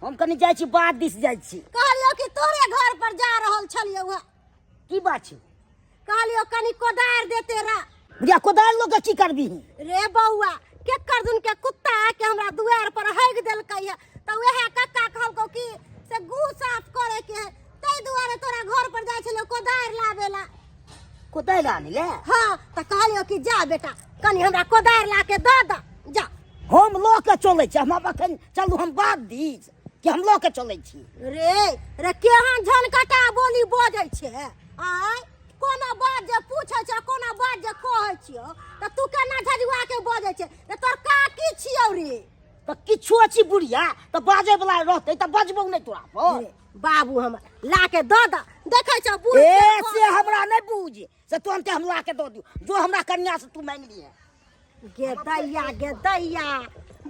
हम कनी जाय छी बात दिस जाय छी। कहलियो कि तोरे घर पर जा रहल छलियो है। की बात छै? कहलियो कनी कोदार देते रा। बुढ़िया कोदार लोग के की करबी? रे बौआ केकर दुन के कुत्ता के हमरा दुआर पर हैग देलकै है त वहे कक्का कहलको कि से गू साफ करे के है तै दुआरे तोरा घर पर जाय छलियो कोदार लावेला। कोदार आने ले? हां त कहलियो कि जा बेटा कनी हमरा कोदार ला के द द जा। हम लोग के चले छी, हम अखन चलू हम बात दिस कि हम लोग के चले छी। रे केहन झनकटा बोली बजै छै आय कोनो बात जे पूछै छै कोनो बात जे कहै छियो त तू केना झजुआ के बजै छै रे तोर काकी छियौ रे। त किछो छी बुढ़िया त बाजे वाला रहते त बजबौ नहीं तोरा पर। बाबू हमर ला के द द देखै छ बुढ़ ए से हमरा नहीं बूझ से तुरंते हम ला के दो दियो जो हमरा कन्या से तू मांग लिए। गे दैया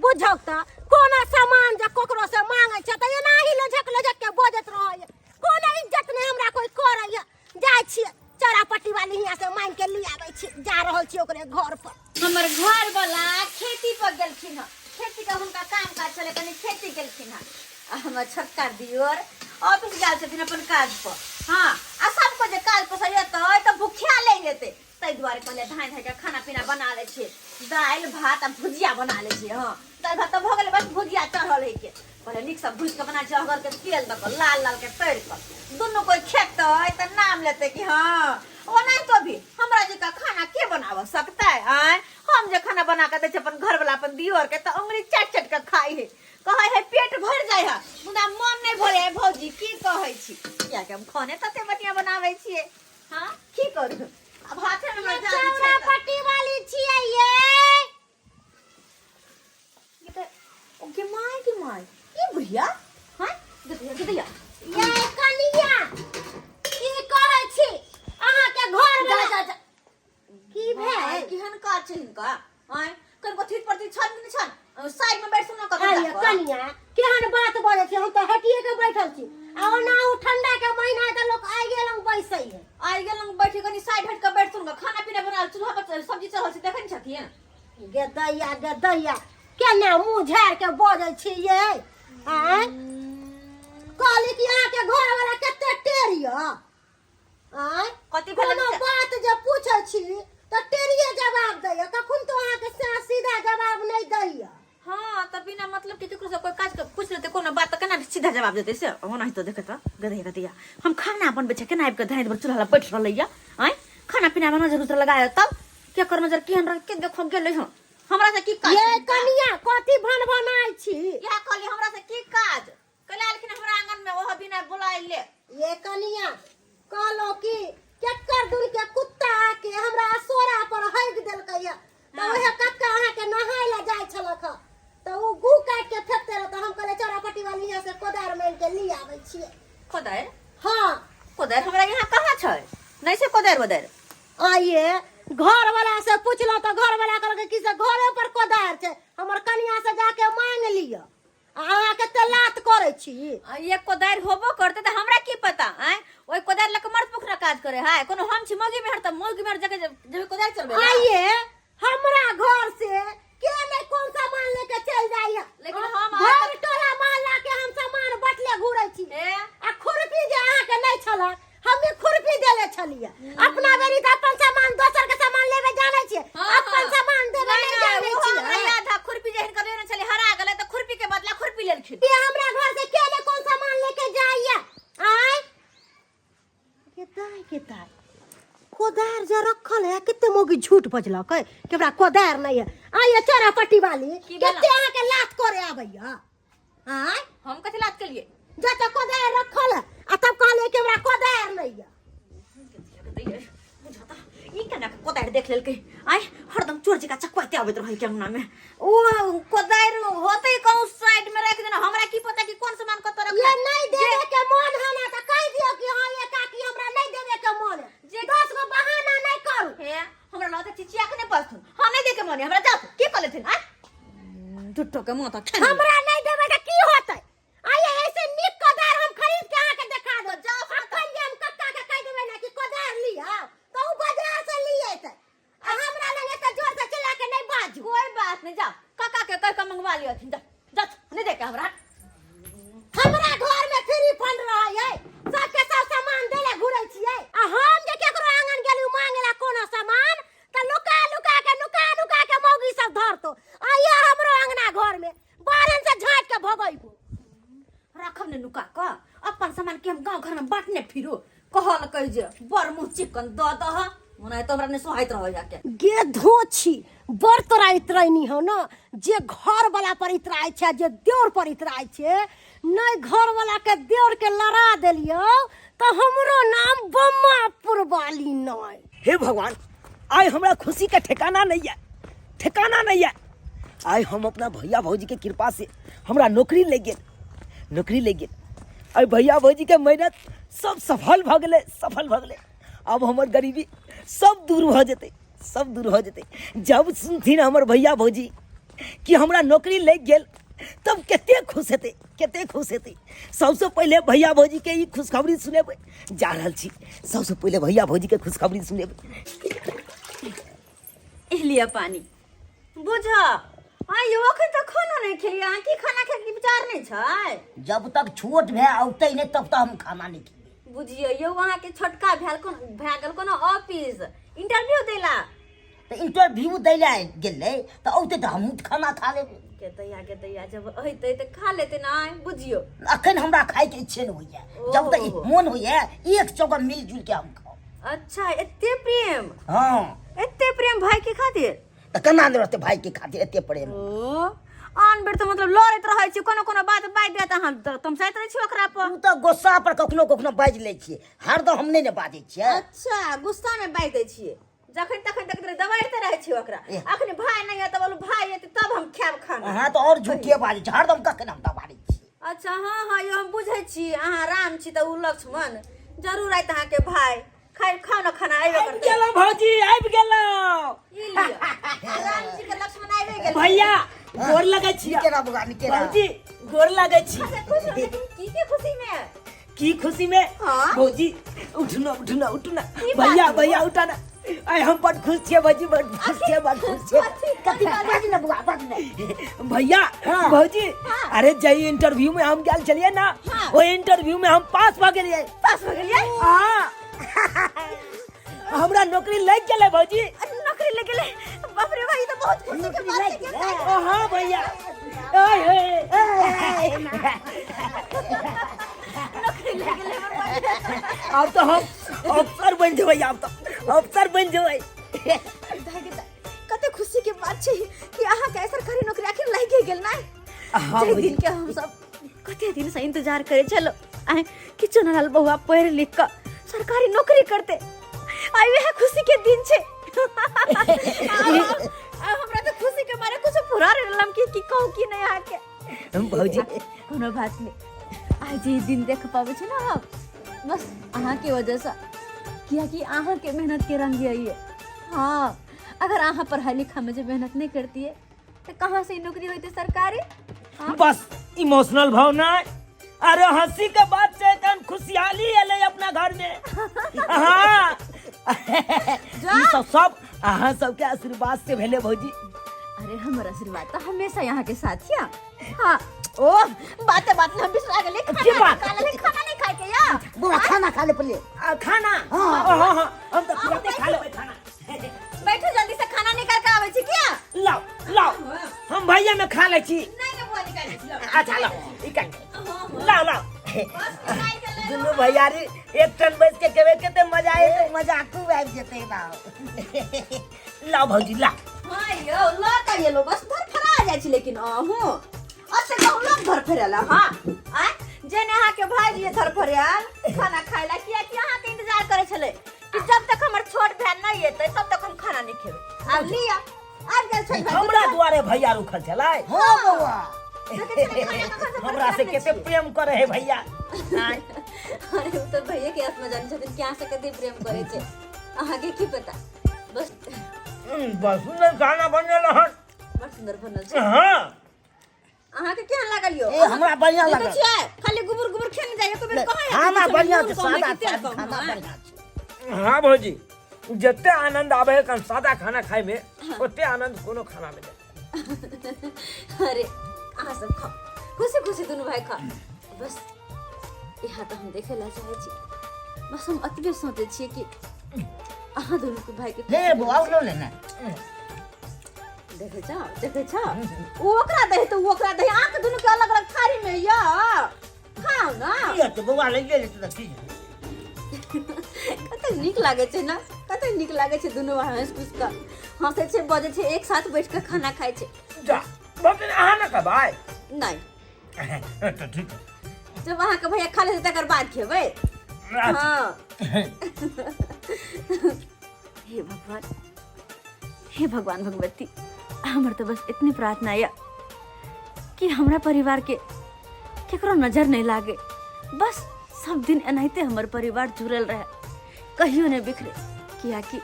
बुझौ त कोनो सामान जे कोकरो से मांगे छ त एनाही लझक के बजत रहय। कोनो इज्जत नहीं हमरा कोई करय। जाय छी चौरापट्टी वाली हिया से मांग के ले आबै छी जा रहल छी ओकरे घर पर। हमर घर वाला खेती पर गेलखिन ह। खेती का हुनका काम काज चले कनी खेती गेलखिन ह। हमर छोटका दियोर ऑफिस गेल छथिन अपन काज पर। हां आ सबको जे काज पर सरिया त भूखिया ले जेते तै दुआरे कहले धाय धाय के खाना पीना बना ले छी। दाल भात आ भुजिया बना ले छी। हां दाल भात त भ गेले बस भुजिया चढ़ल है के पहले निक सब भुज के बना छी अगर के तेल द के लाल लाल के तैर के दोनों कोई खेतै त नाम लेते कि हां ओ नहीं तो भी हमरा जे का खाना के बनाव सकता है आय हम जे खाना बना के दे छ अपन घर वाला अपन दियोर के त उंगली चाट चाट के खाई है कहै है पेट भर जाय है मुदा मन नहीं भरे है। भौजी की कहै छी या के हम खाने तते बढ़िया बनावे छिए। हां की करू अब हाथे में मजा आ छै। चौरापट्टी वाली छियै ये के माय ई बुढ़िया हां गदिया ये कनिया की करै छी अहाँ के घर में की भाई भेल केहन काज छै हिनका आय कर कथि प्रति छन नहीं छन साइड में बैठ सुनो कर अरे कनिया केहन बात बोले छी हम त हटिए के बैठल छी आ ओना उ ठंडा के महीना त लोग आइ गेलंग बैसै है। आई गेलंग बैठे कनी साइड हट के बैठ सुनो खाना पीना बना चूल्हा पर सब्जी चढ़ल छै देखै छथिन। गे दैया केना मुंह झाड़ के बजै छी ये आय कहली कि अहाँ के घर वाला कते टेरिया आय कथि भेल कोनो बात जे पूछै छी त टेरिये जवाब दैया कखन तो अहाँ के सीधा जवाब नहीं दैया। हां त बिना मतलब के केकरो से कोई काज के पूछ लेते कोनो बात त केना सीधा जवाब देते से होना ही तो देखत गदिया हम खाना बनबे छै केना आब के धाय पर चूल्हा बैठ रहलैया आय खाना पीना में नजर उतर लगाया तब के कर नजर केहन रह के देखो गेलै हम हमरा से की काज ये कनिया कथि भनभनाई छी या कहली हमरा से की काज कला लेकिन हमरा आंगन में ओह बिना बुलाइ ले। ये कनिया कहलो कि केकर दुन के कुत्ता के हमरा सोरा पर हैग देलकै या त ओहे कक्का अहाँ के नहाय ला जाय छलक त उ गू काट के फेंकते रह त हम कहले चौरापट्टी वाली यहां से कोदार मार के ले आबै छियै। कोदार हां कोदार हमरा यहाँ कहाँ छै नहीं से कोदार वदार आइए घर वाला से पूछलो त घर वाला कहलकै कि से घरे पर कोदार छै हमर कनिया से जाके मांग लियो अहाँ के तलात करे छी। ये कोदार होबो करते त हमरा की पता आय ओई कोदार लक मर्द पुखरा काज करे है कोनो हम छी मोगी में त मोगी में जगह जब कोदार चलबे आइए हमरा घर से के नहीं कौन सामान लेके चल जाइए लेकिन हम घर टोला मोहल्ला के हम सामान बटले घुरै छी आ खुरपी जे अहाँ के नहीं छला हमें खुरपी देले छलिए अपना बेरी त अपन सामान दोसर के सामान लेवे जानै छी अपन सामान देवे नहीं जानै छी। नहीं आधा खुरपी जहन करे न चले हरा गेले त खुरपी के बदला खुरपी लेलखिन ये हमरा घर से के नहीं कौन सामान लेके जाइए आय के ताई कोदार जे रखल है कितने मोगी झूठ बजलक है कि हमरा कोदार नहीं है आइए चौरापट्टी वाली कितने अहाँ के लात करे आबैया आय हम कथि लात के लिए जत कोदार रखल है आ तब कहले कि हमरा कोदार नहीं है। ई केना कोदार देख लेलकै आय हरदम चोर जका चकवाते आबैत रहै के अंगना में ओ कोदार होते कहूं साइड में रख देना हमरा की पता कि कौन सामान कत रख ये नहीं देवे के मन है ना त कह दियो कि हां ये काकी हमरा नहीं देवे के मन है जे 10 गो बहाना नहीं करू हे हमरा लगे चिचिया के नहीं पड़थुन हम नहीं दे के मन हमरा जा की कर लेथिन आय झुट्ठो के मुंह त हमरा नहीं देवे त की होतै आइए ऐसे निक कोदार हम खरीद के आके दिखा दो जाओ अपन जे हम कक्का के कह देबै ना कि कोदार लिया तो उ बाजार से लिए त हमरा लगे त जोर से चला के नहीं बाजू कोई बात नहीं जा काका के कह के मंगवा लियो जा जा नहीं दे के हमरा तब ने नुका क अपन सामान के हम गांव घर में बांटने फिरू कहल कह जे बर मुंह चिकन द दह मने तोहरा ने सोहाइत रह जाके गे धोछी बर तोरा इतराइनी हो ना जे घर वाला पर इतराय छै जे देवर पर इतराय छै नहीं घर वाला के देवर के लड़ा देलियो तो हमरो नाम बम्मापुर वाली नहीं। हे भगवान आय हमरा खुशी का ठिकाना नहीं है आय हम अपना भैया भौजी के कृपा से हमरा नौकरी ले गेल आय भैया भौजी के मेहनत सब सफल भ गेले अब हमर गरीबी सब दूर हो जेते जब सुनथिन हमर भैया भौजी कि हमरा नौकरी लग गेल तब कते खुश हेते सबसे पहले भैया भौजी के ई खुशखबरी सुनेबै जा रहल छी सबसे पहले भैया भौजी के खुशखबरी सुनेबै लिया पानी बुझ यो अखन तक खाना नहीं खेलिए अहाँ की खाना खाए के विचार नहीं छै जब तक छोट भे औते नहीं तब तक हम खाना नहीं खेबै बुझियो यो वहाँ के छोटका भए गेल कोनो ऑफिस इंटरव्यू देला तो इंटरव्यू दैला गेलै तो औते तो हम खाना खा लेबै के दैया जब अइते त खा लेते ना बुझियो अखन हमरा खाए के इच्छा नहीं होइए जब तक मन होइए एक जगह मिलजुल के हम खाओ। अच्छा एते प्रेम हाँ एते प्रेम भाई के खातिर तो केना नहीं रहते भाई के खातिर एते प्रेम ओ आन बेर तो मतलब लड़ैत रहै छी कोनो बात बाजि देत अहाँ तुम सहित रहै छी ओकरा पर तू तो गुस्सा पर कखनो बाजि लै छियै हरदम हम नहीं बाजै छियै। अच्छा गुस्सा में बाजि दै छियै जखन तखन तक दबाइते रहै छी ओकरा अखन भाई नहीं है त बोलू भाई है तब हम खाएब खाना हां तो और झूठे बाजै छै हरदम कखन हम दबारै छी। अच्छा हां यो हम बुझै छी अहाँ राम छी त उ लक्ष्मण जरूर आइत अहाँ के भाई खाओ ना खाना आइबे करते गेलो भौजी आबि गेलो ई लियो राम जी के लक्ष्मण आइबे गेल भैया गोर लगै छी केरा बुगा निकेरा भौजी गोर लगै छी अच्छा खुश हो लेकिन की खुशी में की खुशी में हाँ? भौजी उठना भैया उठाना आय हम बड़ खुश छियै भौजी बड़ खुश छियै कथि बाजै ना बुगा बाज नहीं भैया भौजी अरे जई इंटरव्यू में हम गेल छलिए ना वो इंटरव्यू में हम पास भ गेलिए हां हमरा नौकरी लग गेलै भौजी नौकरी लग गेलै बाप रे भाई तो बहुत खुशी के बात है ओ हां भैया ओए होए नौकरी लग गेलै अब तो हम अफसर बन जेबै कते खुशी के बात छै कि अहाँ के सरकारी नौकरी आखिर लागि गेल ना जे दिन के हम सब कते दिन से इंतजार करे चलो आए किछु न लाल बहुआ पढ़ लिख कर सरकारी नौकरी करते आई वह खुशी के दिन छे हमरा तो खुशी के मारे कुछ पूरा रहलम कि कहू कि नहीं आके भौजी कोनो बात नहीं आज ये दिन देख पावे छै ना हम बस अहाँ के वजह से किया कि अहाँ के मेहनत के रंग है हाँ अगर अहाँ पढ़ाई लिखा में जो मेहनत नहीं करती है तो कहाँ से नौकरी होती सरकारी बस इमोशनल भाव ना अरे हंसी के बात से कन खुशहाली एले अपना घर में हां ई सब अहाँ सब के आशीर्वाद से भेले भौजी अरे हमारा आशीर्वाद तो हमेशा यहाँ के साथ ही हाँ ओ बात में हम बिसरा गेले खाना नहीं खाए के या बुआ खाना खा ले पहले खाना हां हम तो तुरंत खा लेबै खाना बैठो जल्दी से खाना निकाल के आवे छी क्या लाओ हम भैया में खा ले छी नहीं बुआ निकाल छी अच्छा लाओ दुनू भैया रे एक टन बैठ के केवे केते मजा आए मजाक आबि जेतै ना लाओ भौजी ला हां यो ला का ये लो बस धर फरा जाय छी लेकिन अहू असे कहू लोग धर फरेला हां आ जेने अहाँ के भाई जी धर फरेल खाना खाइला किया कि अहाँ के इंतजार करे छले कि जब तक हमर छोट बहन नहीं एतै तब तक हम खाना नहीं खेबै अब लिया अब गेल छोट बहन हमरा दुआरे भैया रुखल छलै हां बउआ हमरा से केते प्रेम करे है भैया अरे तो भैया के आत्मा जान छथिन क्या से कते प्रेम करे छे अहाँ के की पता बस सुंदर खाना बनल हन बड़ सुंदर बनल छै हां अहाँ के केहन लागल यो ए हमरा बढ़िया लागल खाली गुबुर गुबुर खेने जाइए तो बेर कहां खाना बढ़िया छै सादा खाना बढ़िया छै हां भौजी जते आनंद आवे कन सादा खाना खाए में ओते आनंद कोनो खाना में नहीं अरे अहाँ सब खाओ खुशी खुशी दोनों भाई खा बस यहाँ तो हम देखे ला चाहे छी बस हम अतबे सोचे छिए कि अहाँ दोनों के भाई के ले बुआ लो लेना देखे जा वो ओकरा दे तो वो ओकरा दे आंख दोनों के अलग अलग थारी में या हां तो बउआ ले ले तो ठीक कते नीक लागे छै ना, कते नीक लागे छै दुनू हंस खुश का हंसे छै, बजे छै, एक साथ बैठ के खाना खाए छै। जा बकन अहाँ ना खबाय नहीं तो ठीक है जब अहाँ के भैया खा ले तकर बाद खेबै। हाँ हे भगवान भगवती, हमर तो बस इतनी प्रार्थना है कि हमरा परिवार के केकरो नजर नहीं लागे, बस सब दिन एनाहिते हमर परिवार जुड़ल रहे, कहियो नहीं बिखरे। किया कि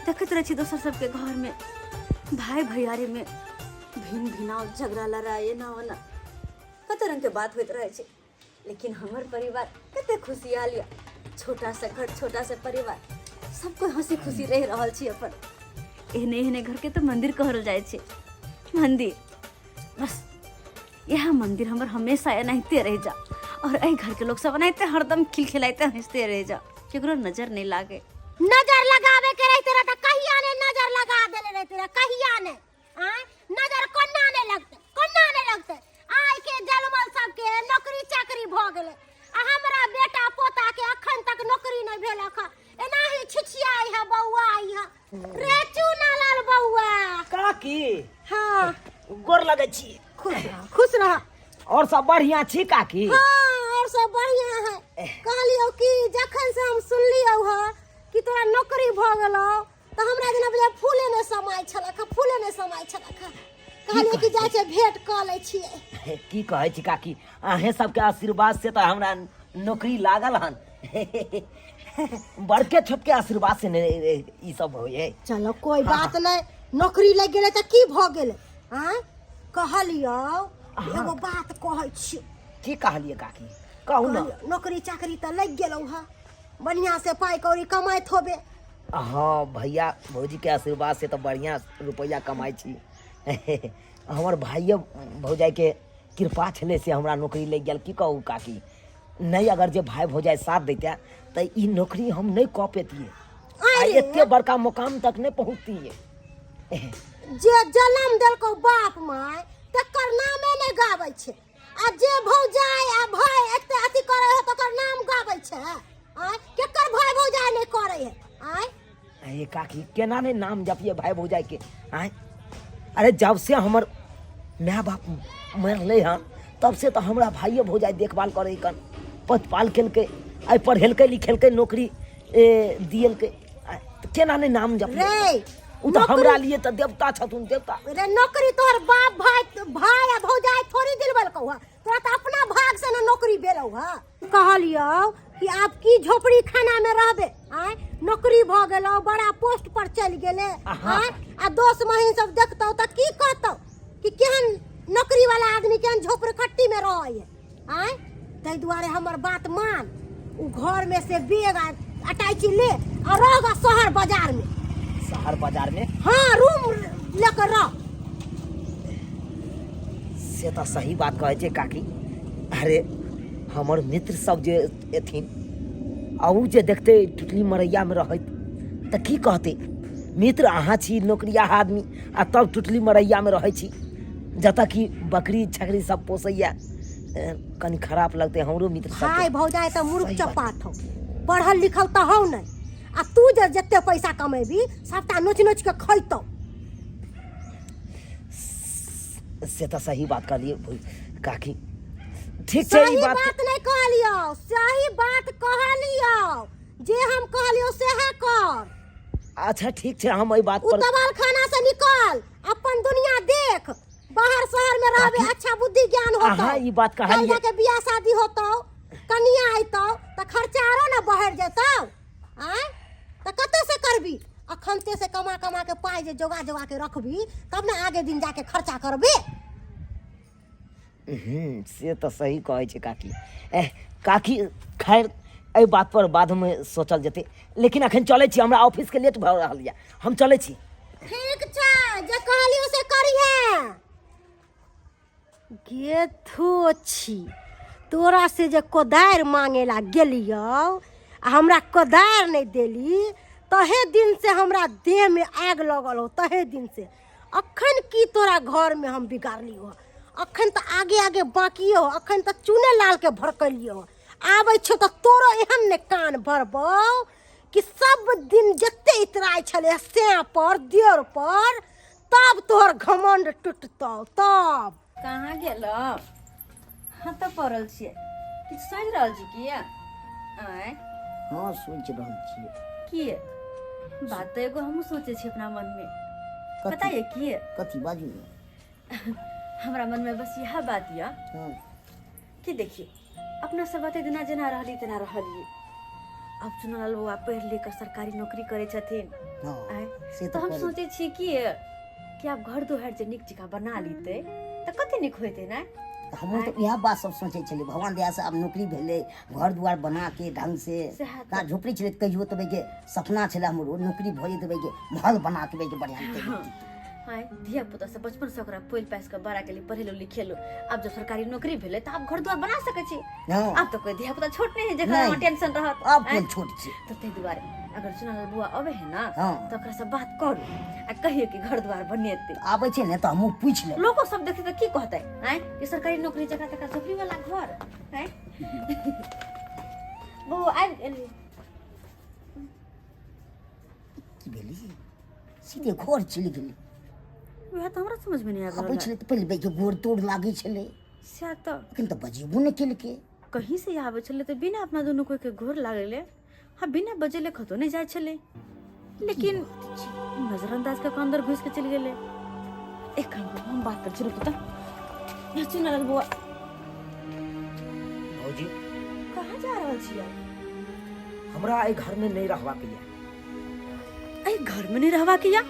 देखते रहे दोसर सबके घर में भाई भैयारी में भिन्न भिनाव झगड़ा लड़ाई एना ओना कते रंग के बात होइत रहे छै, लेकिन हमर परिवार कते खुशियाल या, छोटा सा घर छोटा सा परिवार सबको हंसी खुशी रह रहल छी अपन। एहने एहने घर के तो मंदिर कहल जाए छे, मंदिर बस यह मंदिर हमर हमेशा एनाहिते रह जा, और एहि घर के लोग सब एनाहिते हरदम खिलखिलाते हंसते रह जा, केकरो नजर नहीं लागे। नजर लगावे के रहते रहा कहिया ने नजर लगा देले रहते रहा, कहिया ने नजर कोन्ना ने लगते आइ के जलमल सबके नौकरी चाकरी भ गेले, आ हमरा बेटा पोता के अखन तक नौकरी नहीं भेलक, एनाही छिछियाई है बौआ आई है रे चुनालाल बौआ। काकी हाँ गोर लगे छी, खुश रह। और सब बढ़िया छी काकी? हाँ और सब बढ़िया है। कहलियो कि जखन से हम सुनलियो ह कि तोरा नौकरी भ गेलो त हमरा जेना बुझा फूले ने समय छलक, कहलियो कि जाय छै भेंट क लै छियै। की कहै छी काकी, अहे सबके आशीर्वाद से तो हमरा नौकरी लागल हन। बड़के छोटके आशीर्वाद से ई सब होय। चलो कोई बात नहीं, नौकरी लग गेले त की भ गेले। हां कहलियो एगो बात कहै छी। की कहलिए काकी? कहू ना। नौकरी चाकरी त लग गेलौ ह, बढ़िया से पाई कौड़ी कमाइत होबे। हाँ भैया भौजी के आशीर्वाद से तो बढ़िया रुपया कमाई छी। हमर भाइये भौजाई के कृपा छले से हमरा नौकरी लग गेल। की कहू काकी, नहीं अगर जे भाई भौजाई साथ देते तो ई नौकरी हम नहीं कह पेतिए, एते बड़का मुकाम तक नहीं पहुँचतिए। जे जन्म देलको बाप माय तकर नामे नहीं गाबै छै, आ जे भौजाई आ भाई एते अथी करे है तकर नाम गाबै छै। आय केकर भाई भौजाई नहीं करे है। आय ये काकी केना नहीं नाम जपिए भाई भौजाई के। आय अरे जब से हमर माँ बाप मरले हन तब से तो हमरा भाइये भौजाई देखभाल करे कन, पतपाल केलके, आई पढ़ेलके लिखेलके, नौकरी दियलके, केना नहीं नाम जपिए रे। उ तो हमरा लिए तो देवता छथुन, देवता। रे नौकरी तोहर बाप भाई आ भौजाई थोड़ी दिलवलकौ ह, तोरा तो अपना भाग से न नौकरी भेलौ ह। कहलियो कि आप की झोपड़ी खाना में रहबे, आय नौकरी भ गेलो, बड़ा पोस्ट पर चल गेले, आय आ दोस्त महीन सब देखतौ त की कहतौ कि केहन नौकरी वाला आदमी केहन झोपड़ी खट्टी में रहै है। आय तै दुआरे हमर बात मान, उ घर में से बेग अटाइची ले आ रह शहर बाजार में। शहर बाजार में? हाँ रूम लेकर रह। से तो सही बात कहे छे काकी। अरे हमर मित्र सब जे एथिन आउ जे देखते टुटली मरैया में रहत त की कहते, मित्र अहाँ छी नौकरिया आदमी आ तब टुटली मरैया में रहै छी, जत कि बकरी छकरी सब पोसैया, कनी खराब लगते हमरो मित्र सब। भाई भौजाई त मूर्ख चपाट हो, पढ़ल लिखल त हौ नहीं, आ तू जे जते पैसा कमेबी सबटा नोच नोच के खैतौ। से तो सही बात कहलिए काकी। ठीक छै, ई बात नहीं कहलियो, सही बात कहलियो, जे हम कहलियो सेहे कर। अच्छा ठीक छै, हम ई बात पर उतवाल खाना से निकल, अपन दुनिया देख, बाहर शहर में रहबे अच्छा बुद्धि ज्ञान होतौ। हां ई बात कहलिए, कहिया के बियाह शादी होतौ, कनिया आइतौ त खर्चारो न बढ़ जेतौ। आय त कते से करबी, अखनते से कमा कमा के पाई जे जोगा जोगा के रखबी तब न आगे दिन जाके खर्चा करबे। से तो सही कहे छे काकी। काकी खैर ए बात पर बाद में सोचल जेते, लेकिन अखन चले छी, हमरा ऑफिस के लेट भ रहल या, हम चले छी। ठीक छै, जे कहलियो से करिहे। गे थो छी, तोरा से जे कोदार मांगेला गेलियो आ हमरा कोदार नहीं देली, तहे दिन से हमरा देह में आग लगल हो, तहे दिन से। अखन की तोरा घर में हम बिगाड़ली हो, अखन तो आगे आगे बाकी हो, अखन तो चूने लाल के भड़कलियो, आबै छौ तऽ तोरो एहन ने कान भरबौ कि सब दिन जते इतराय छले से पर देर पर तब तोहर घमंड टूटतौ तब। कहाँ गेल? हाँ तो पड़ल छियै। किछु सोचि रहल छी की? आय हाँ सोच रहल छियै। की बात तो एगो हमहूँ सोचे छी अपना मन में। कथी? पता ये की? कथी बाजू ने। हमरा मन में बस यह बात ये हाँ कि देखिए अपना सब अते दिना जेना रहली तेना रहलिए। अब चुनल बउआ पढ़ लिख कर सरकारी नौकरी करे छथिन। हाँ आय से तो तो हम करे। सोचे छी कि आप घर दुआर जे नीक जगह बना लीते तो कते नीक होते ना। हम तो यह बात सब सोचे छले भगवान दया से अब नौकरी भेले घर दुआर बना के ढंग से सएह तो। का झोपड़ी छले त कहियो तबे के सपना छले हमरो नौकरी भई देबे के महल बना के बे के बढ़िया हाँ। आय धिया पुता से बचपन से ओकरा पोल पास के बड़ा के लिए पढ़ेलो लिखेलो। अब जब सरकारी नौकरी भेले तो आप घर द्वार बना सके छी। हाँ अब तो कोई धिया पुता छोट नहीं है जेकरा नहीं। में टेंशन रहत। अब आय, कोई छोट छे। तो ते दुआरे अगर चुनाव बुआ अबे है ना हाँ। तो ओकरा से बात करू आ कहिए कि घर द्वार बनेते। आबै छे ने त हमहु पूछ ले। लोगो सब देखते तो की कहते हैं कि सरकारी नौकरी जगह तक नौकरी वाला घर है। वो आ गेली। की भेली सीधे घर चली गेली। वह तो हमरा समझ में नहीं आ आबै रहा। छले त पहिले बे के गोर तोड़ लागे छले से तो लेकिन त बजेबो ने केल के। कहीं से आवे छले तो बिना अपना दोनों कोई के घोर लागले। हाँ बिना बजेले खतो नहीं जाए छले लेकिन नजरअंदाज के अंदर घुस के चली गेले। एक काम करो हम बात कर चलो पता ये चुनल बुआ भौजी कहाँ जा रहल छियै? हमरा एहि घर में नहीं रहबा के अरे घर में नहीं रहवा किया?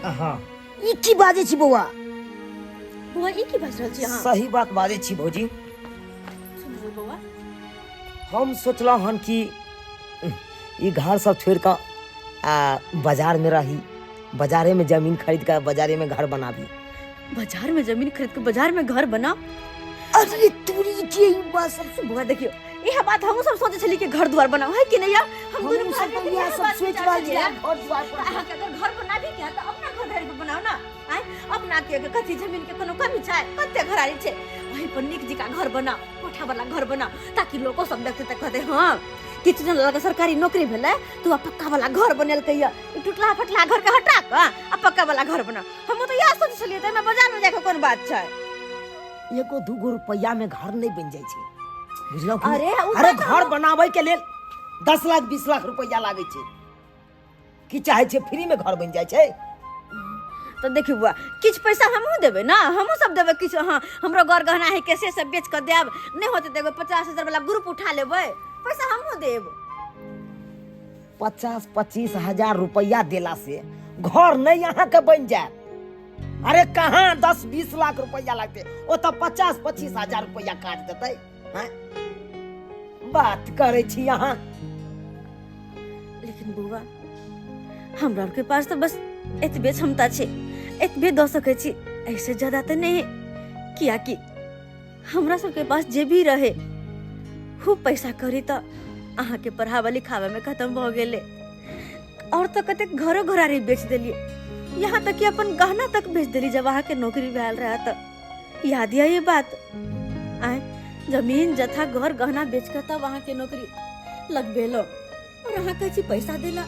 हाँ ई की बाजे छी बौआ? बुआ ई की बाज रहल छी अहाँ? सही बात बाजे छी भौजी। सुन बुआ हम सोचल हन कि ई घर सब छोड़ कर बाजार में रही, बाजारे में जमीन खरीद कर बाजारे में घर बनाबी। बाजार में जमीन खरीद के बाजार में घर बना। अरे तूरी के ई बात सब बुआ देखियो यह बात हम सब सोचे छली कि घर द्वार बनाओ है कि नहीं यार? हम हम दोनों सब भाभी यह के सब बात सोच विचार वाली छलियै। है घर द्वार पर। अहाँ के अगर घर बना भी किया तो अपना घर धरि पे बनाओ ना। आय अपना के कथी जमीन के कोनो कमी छै? कते घरारी छै वही पर निक जिका घर बनाओ, कोठा वाला घर बनाओ ताकि लोगो सब देखते त कहते हां कि तुझे लगा सरकारी नौकरी भेले तू पक्का वाला घर बनल कहिया ई टूटला फटला घर के हटा के आ पक्का वाला घर बना। हम तो यह सोच छलियै त मैं बाजार में जाके कोन बात छै? एगो दूगो रुपया में घर नहीं बन जाए छे बुझलो कि? अरे, उ अरे बात घर बनावे के लेल 10 लाख 20 लाख रुपया लागे छे कि चाहे छे फ्री में घर बन जाए छे। तो देखियो बुआ किछ पैसा हमहू देबे ना, हमहू सब देबे किछ। हाँ हमरो घर गहना है कैसे सब बेच कर देब, नहीं होते तो 50,000 वाला ग्रुप उठा लेबे, पैसा हमहू देब। 50-25 हजार रुपया देला से घर नहीं यहाँ के बन जाए। अरे कहाँ 10-20 लाख रुपया लगते, वो तो 50-25 हजार रुपया काट देते। हैं? बात करे छी यहाँ। लेकिन बुआ हमरा के पास तो बस एतबे क्षमता छे, एतबे द सके छी, ऐसे ज्यादा तो नहीं। किया कि हमरा सब के पास जे भी रहे खूब पैसा करी तो अहाँ के पढ़ावा लिखावा में खत्म भ गेले और तो कते घरो घरारी बेच देलिए, यहाँ तक कि अपन गहना तक बेच देली जब अहाँ के नौकरी भेल रहा तो। याद है ये बात? आए जमीन जथा घर गहना बेच कर तब अहाँ के नौकरी लगबेलो और अहाँ कहे छी पैसा देला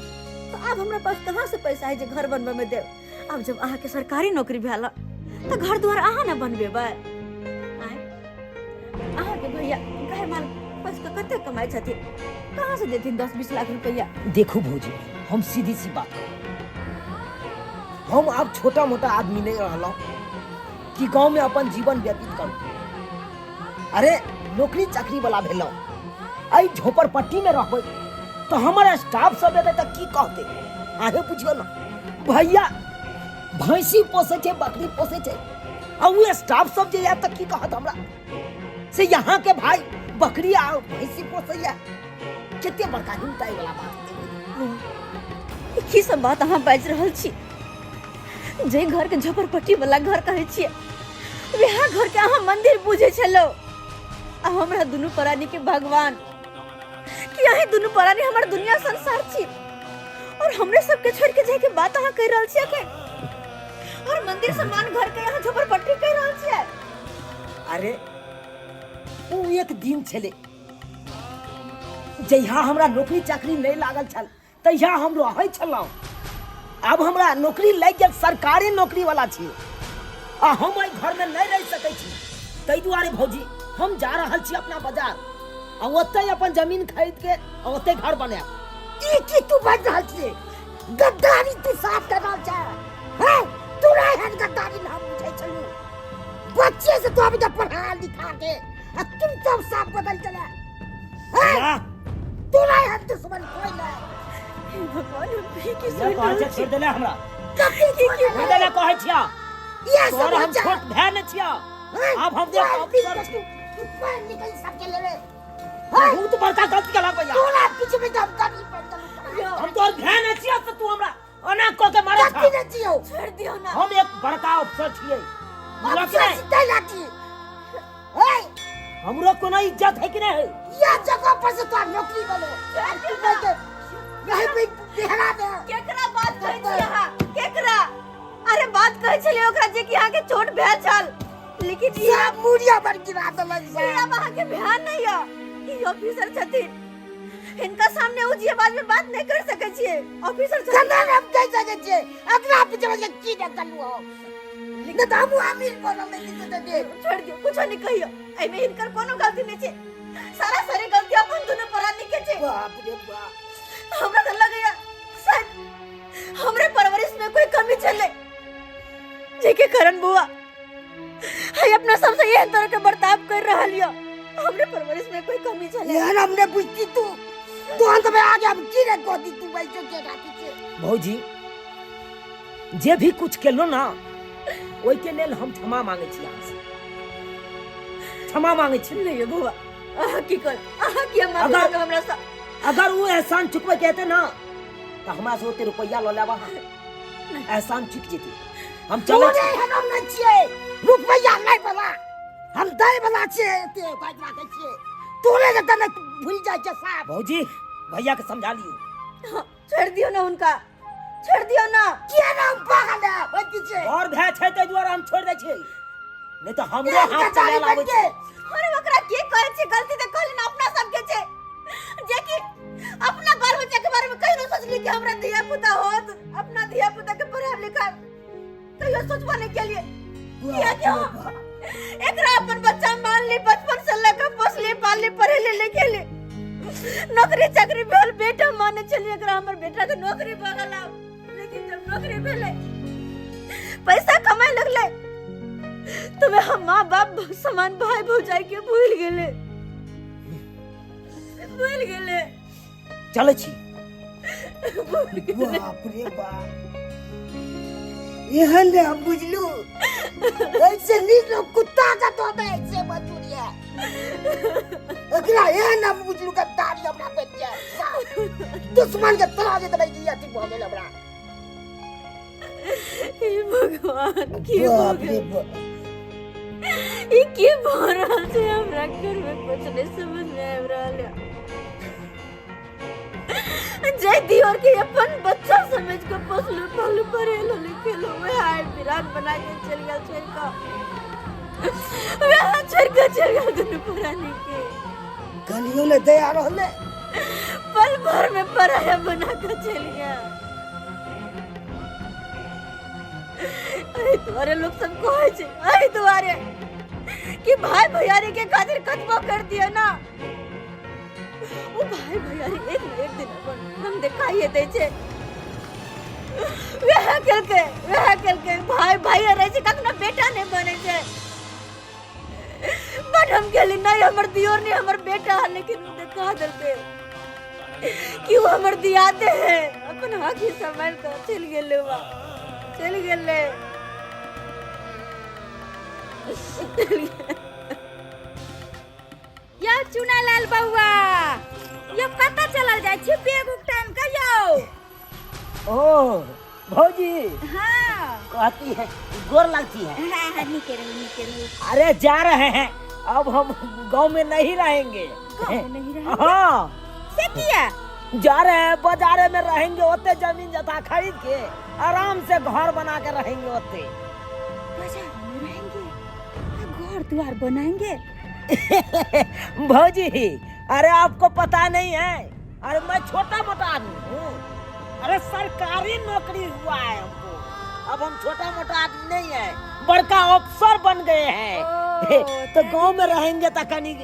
तो अब हमरा पास कहाँ से पैसा है जे घर बनबे में देव? अब जब अहाँ के सरकारी नौकरी भेल तो घर द्वार अहाँ न बनबेबै। अहाँ के भैया कहे माल पैस के कते कमाई छथिन, कहाँ से देथिन 10-20 लाख रुपया? देखो भौजी हम सीधी सी बात हम अब छोटा मोटा आदमी नहीं रहलो कि गांव में अपन जीवन व्यतीत करूं। अरे नौकरी चाकरी वाला भेलो, आई झोपड़पट्टी में रहबै तो हमारा स्टाफ सब एते तक की कहते? आहे पूछियो ना, भैया भैंसी पोसे छे बकरी पोसे छे आ उ स्टाफ सब जे या तक की कहत हमरा से यहाँ के भाई बकरी आ भैंसी पोसैया। केते बड़का हिंताई वाला बात। की सब बात अहाँ बाज रहल छी? जे घर के झोपड़पट्टी वाला घर कहे छियै वह घर के अहाँ मंदिर पूजे छलो आ हमरा दुनू प्राणी के भगवान कि यही दुनू प्राणी हमर दुनिया संसार छी और हमरे सबके छोड़ के जाए के बात अहाँ कह रहल छियै के? और मंदिर समान घर के यहाँ झोपड़पट्टी कह रहल छियै? अरे वो एक दिन छले जहिया हमरा नौकरी चाकरी नहीं लागल छल तहिया हम रहै छलहुँ। अब हमरा नौकरी लग गेल, सरकारी नौकरी वाला छी आ हम एहि घर में नहीं रह सकै छी। ताहि दुआरे भौजी हम जा रहल छी अपना बाजार आ ओतै अपन जमीन खरीद के आ ओतै घर बनाएब। ई की तू बज रहल छी? गद्दारी तू साफ कर रहल छै। हैं तू नहीं है गद्दारी ना बुझै छलू। बच्चे से तो अभी तक पढ़ा लिखा के आ तुम सब साफ बदल चला। हैं तू नहीं है दुश्मन कोई नहीं। भगवान हम की ये कहै छै छोड़ देले हमरा। कथी की छोड़ देले कहै छिया। ये तोर हम सब छोट भाय न छिया। अब हम देख अफसर छी। तू पैर निकल सबके लेवे। बहुत बड़का गलती कला भैया। तू ना पीछे में दम कर नहीं पड़ता। हम तोर भाय न छिया से तू हमरा ओना को के मारे कथी न जियो। छोड़ दियो ना। हम एक बड़का अफसर छियै। अब सीधे लाठी। हे हमरो कोनो इज्जत है कि नहीं है? ये जगह पर से तो नौकरी बोलो। तू भाई के नहीं भी बिहरा दे। केकरा बात कहै छी अहाँ? केकरा? अरे बात कहै छलिए ओकरा जे कि अहाँ के छोट भाय छल, लेकिन ई सब मुड़िया पर गिरा देलक ई बा। अब अहाँ के भाय नहीं है। ई ऑफिसर छथिन। इनका सामने उजी आवाज में बात नहीं कर सकै छियै। ऑफिसर छथिन। कना हम कह सके छे अगला पीछे में की न कलू हो। न त हम अमीर बनो में किसे दे। छोड़ दियो, कुछ नहीं कहियो। एमे इनकर कोनो गलती नहीं छे। सारा सारी गलती अपन दोनों परानी के छे। बाप रे बाप। हमरा तो लगैया शायद हमरे परवरिश में कोई कमी चले, जेके कारण बुआ है अपना सबसे ये तरह के बर्ताव कर रहल यो। हमरे परवरिश में कोई कमी चले। यार हमने बुझती तू तो अंत में आ गया। हम की रे गोदी तू भाई जो के राखी छे। भौजी जे भी कुछ केलो ना ओइ के लेल हम क्षमा मांगे छी अहाँ से। क्षमा मांगे छी। नहीं बुआ, आहा की कर, आहा की माफ अगर- कर हमरा सा। अगर वो एहसान चुकवे कहते ना तो हमरा से ओते रुपया ल लेबा। एहसान चुक जेती हम तू चले नहीं छी। हम नहीं छे। रुपया नहीं बला। हम दई बला छे ते बात राखे छे। तू ने त तने भूल जाय छे साहब। भौजी भैया के समझा लियो। हाँ, छोड़ दियो ना उनका, छोड़ दियो ना। के नाम पागल है होती छे। और भाई छै ते दुआरे हम छोड़ दे छी, नहीं तो हमरे एक हाथ गद्दारी चला लावे बन छी। के। अरे ओकरा की कहै छै? गलती त कहली ना अपना सब के छे। जे कि अपना बाल बच्चा के बारे में कहियो सोचली कि हमरा धिया पुता होत, अपना धिया पुता के पढ़ाब लिखाब कहियो सोचबा नहीं के लिए। किया क्यों? एकरा अपन बच्चा मान ली, बचपन से लेकर पोसली पालली पढ़ेले लिखेले, नौकरी चाकरी भेल, बेटा माने चलिए एकरा हमर बेटा के नौकरी बगल आव। लेकिन जब नौकरी भेले, पैसा कमाए लगले, तो वे हम माँ बाप समान भाई भौजाई के भूल गेले, भूल गेले, चले छी। बाप रे बाप। एहन ने हम बुझलू। ऐसे नीक लोग कुत्ता का तो दे ऐसे मजूरिया। अगला एहन हम बुझलू का दाढ़ी हमरा पे दिया। दुश्मन के तला दे दे दिया ठीक हो गेल हमरा। हे भगवान की बाप रे बाप। ई की भ रहल छै हमरा घर में? कुछ नहीं समझ में आब रहल है। जय दियोर के अपन बच्चा समझ के पोसलू पालू पढ़ेलो लिखेलो, वे आए विराट बना के चल गया छोड़ का। वे छोड़ गया दुनू पुरानी के। गलियों ने दे आ रहले। पल भर में पराया बना के चल गया। अरे तुम्हारे लोग सब कहे छे, अरे तुम्हारे कि भाई भैयारी के खातिर कतबो कर दिया ना। वो भाई भैयारी एक न एक दिन अपन हम दिखाइए दे छे। वह के भाई भाई रहे छे, कखनो बेटा नहीं बने छे। बट हम गेली नहीं, हमर दियोर नहीं हमर बेटा है, लेकिन वो दिखा देलके कि वो हमर दियाते हैं। अपन आँखी संभाल कर चल गेले, वा चल गेले। या चुनालाल बउआ, यो कतऽ चलल जाइ छी बेग उठान के यौ? ओ भौजी हाँ कहती है गोर लगती है। हाँ नीचे रहो। अरे जा रहे हैं, अब हम गांव में नहीं रहेंगे। गाँव में नहीं रहेंगे? हाँ से किया? जा रहे हैं, बाजारे में रहेंगे, ओते जमीन जता खरीद के आराम से घर बना के रहेंगे। ओते बाजार में रहेंगे, घर द्वार बनाएंगे। भौजी अरे आपको पता नहीं है, अरे मैं छोटा मोटा आदमी हूँ। अरे सरकारी नौकरी हुआ है हमको, अब हम छोटा मोटा आदमी नहीं है, बड़का अफसर बन गए हैं। तो गांव में रहेंगे तो कहीं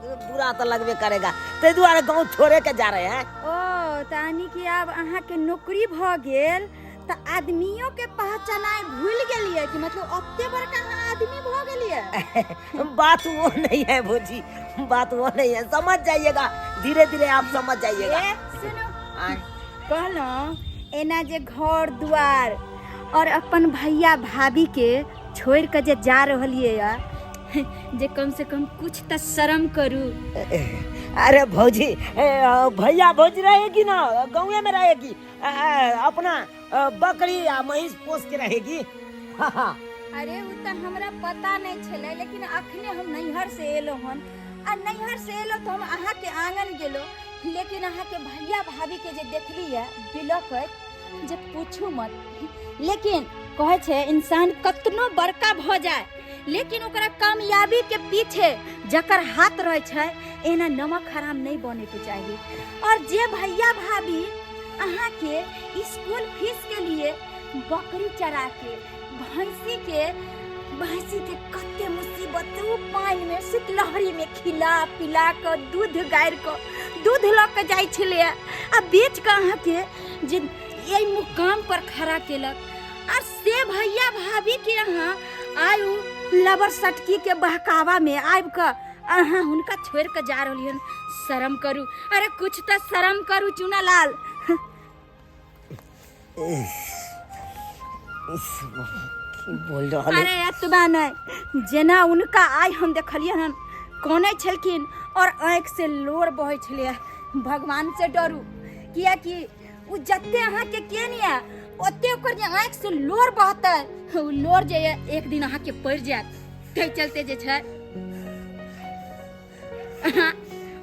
बुरा तो लगबे करेगा, ते दुआरे गांव छोड़े के जा रहे हैं। ओ तानी कि अब अहाँ के नौकरी भ गेल तो आदमियों के पहचानाए भूल गेलिए कि मतलब अत्ते बड़का आदमी भ गेलिए। बात वो नहीं है भौजी, बात वो नहीं है, समझ जाइएगा, धीरे धीरे आप समझ जाइएगा। सुनो कहलो एना जे घर द्वार और अपन भैया भाभी के छोड़ के जे जा रहलिए या जे कम से कम कुछ तो शर्म करू। अरे भौजी भैया भौजी रहेगी ना, गाँव में रहेगी, अपना बकरी या महिष पोस के रहेगी। अरे वो तो हमरा पता नहीं छले, लेकिन अखने हम नैहर से एलो हन आ नैहर से एलो तो हम अहाँ के आंगन गेलो, लेकिन अहाँ के भैया भाभी के जे देखली है बिलक जे पूछू मत। लेकिन कहे छे इंसान कतनो बड़का भ जाए लेकिन ओकरा कामयाबी के पीछे जकर हाथ रहे छे एना नमक हराम नहीं बने के चाहिए। और जे भैया भाभी अहाँ के स्कूल फीस के लिए बकरी चरा के भैंसी के कते मुसीबत पानी में शीतलहरी में खिला पिला कर दूध गायर कर दूध ल के जाय छले आ बेच के अहाँ के जे यही मुकाम पर खड़ा केलक। और से भैया भाभी के अहाँ आयु लबर सटकी के बहकावा में आब के अहाँ हुनका छोड़ के जा रही हन, शर्म करू। अरे कुछ तो शर्म करू चुनालाल। बोल रहा अरे एतबा नहीं, जेना उनका आय हम देखलिए हन कोने छलखिन और आँख से लोर बहे छले। भगवान से डरू, किया कि उ जत्ते अहाँ के केनिया ओते ओकर जे आँख से लोर बहते उ लोर जे एक दिन अहाँ के पड़ जात। तै चलते जे छै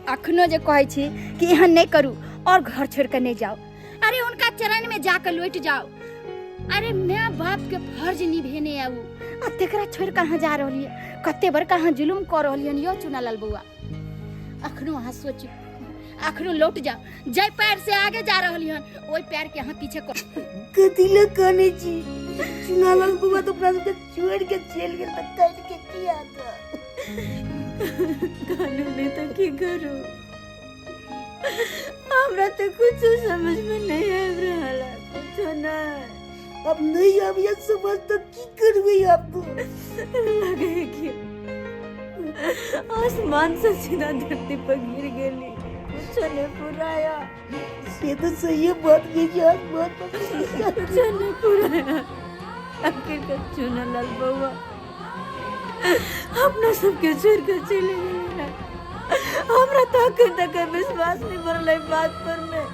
अखनो जे कहै छी कि एहन नहीं करू और घर छोड़ के नहीं जाओ। अरे उनका चरण में जाकर लौट जाओ। अरे माँ बाप के फर्ज निभेने आऊ आ तेकरा छोड़ कहाँ जा रही है, कते बार कहाँ जुलुम कर रही है यो चुनालाल बउआ। अखनो अहाँ सोचू, अखनो लौट जाओ, जय पैर से आगे जा रही हन ओई पैर के अहाँ पीछे कर। कतिले कने छी चुनालाल बउआ तो अपना के छोड़ के चल गेल त काट के किया था। कानून तो की करू, हमरा तो कुछ समझ में नहीं आ रहा, कुछ नहीं। अब नहीं अब ये समझ तो की करबे आप लगे कि आसमान से सीधा धरती पर गिर गेली, कुछ नहीं पुराया। ये तो सही है, बात की जान बात कुछ नहीं पुराया। आखिरकार चुनालाल बउआ अपना सबके छोड़ के चले गए। हमरा तक विश्वास नहीं पड़ल बात पर में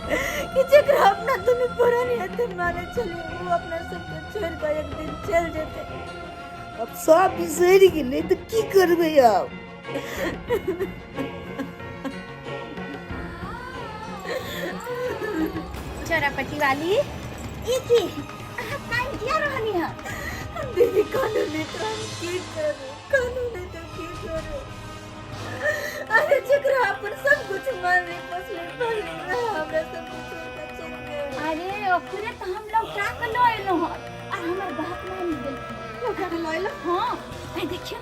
कि जकरा अपना तुम्हें पुरानी हथिन माने चले वो अपना सबके छोड़ के एक दिन चल जेते। अब सब बिसर गेले तो की करबे आप। चोरापट्टी वाली ई की अहाँ कान किया रहनी है? दीदी कानून तो हम की करू, कानून तो की करू। अरे जकरा अपन सब कुछ माने मसले पड़ रहा हमरा सब कुछ का चल गए। अरे ओकरे तो हम लोग ट्रक लो एलो ह और हमर बाप मान गेल लोग ट्रक लो एलो। हां ए देखियो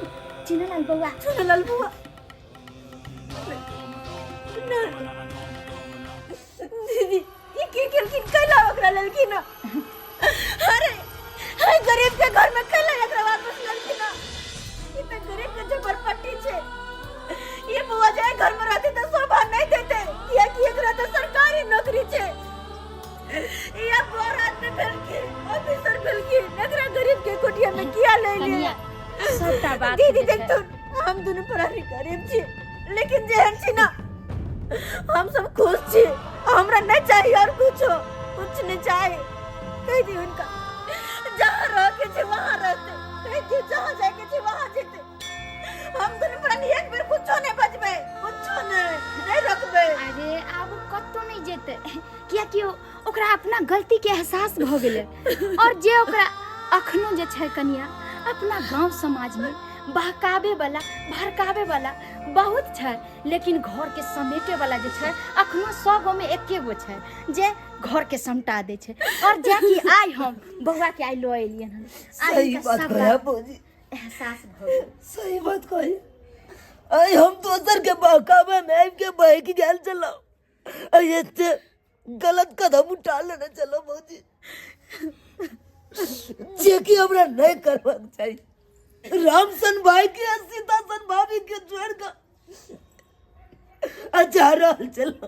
चुनालाल बउआ दीदी ये की केलखिन कैला ओकरा ललखिन। अरे हाय गरीब के घर में कैला एकरा वापस ललखिन। ई त गरीब के झोपड़पट्टी छे, ये बुआ जाए घर में रहती तो शोभा नहीं देते, किया कि एकरा तो सरकारी नौकरी छे। ये बोर आदमी भेल के ऑफिसर भेल के एकरा गरीब के कोठिया में किया ले लिया। सबटा बात दीदी देख तो हम दोनों परारी गरीब छी, लेकिन जेहन छी ना हम सब खुश छी। हमरा नहीं चाहिए और कुछ नहीं चाहिए। कह दी उनका जहाँ रह के छे वहाँ रहते, कह दी जहाँ जाए के छे वहाँ जेते। हम दोनों प्राणी एक बेर कुछो नहीं बचबे, कुछो नहीं रखबे। अरे अब कतो नहीं जेते, किया कि ओकरा अपना गलती के एहसास भ गेले। और जे ओकरा अखनो जे छै कनिया अपना गांव समाज में बहकावे वाला भड़कावे वाला बहुत छै, लेकिन घर के समेटे वाला जे छै अखनो 100 गो में एके गो छै जे घर के समटा दे छै। और जे कि आइ हम बउआ के आइ लो एलियन हन, सही बात कहे भौजी, एहसास भ गेल। सही बात कहे। आई हम दोसर के बहकावे में आबि के बहक गेल चलो, आई एते गलत कदम उठा लेना चलो भौजी, जे कि हमरा नहीं करबाक चाहिए। रामसन भाई के सीतासन भाभी के छोड़ कर अच्छा रहल चलो,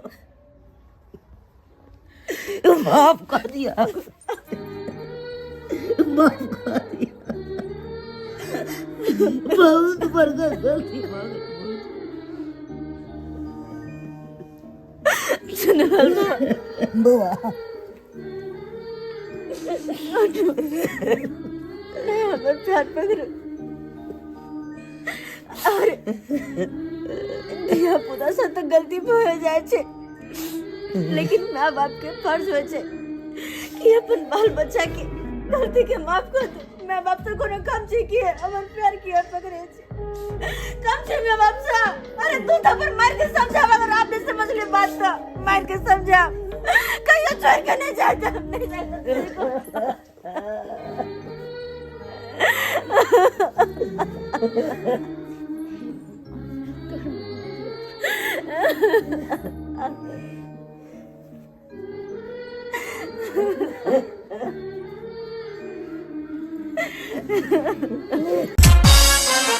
माफ कर दिया, माफ कर दिया, बहुत बड़का गलती मांग बुआ। हमर प्यार पकड़ो और धिया पुता से तो गलती हो जाए छे, लेकिन माँ बाप के फर्ज हो छे कि अपन बाल बच्चा के गलती के माफ कर दे। माँ बाप तो कोनो कम छे कि हमर प्यार की और पकड़े छे, कम छे माँ बाप से। अरे तू तो पर मार के समझा, अगर आपने समझ ले बात तो मार के समझा, कहीं छोड़ के नहीं जाता, नहीं जाता।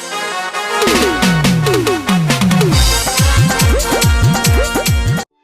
Ha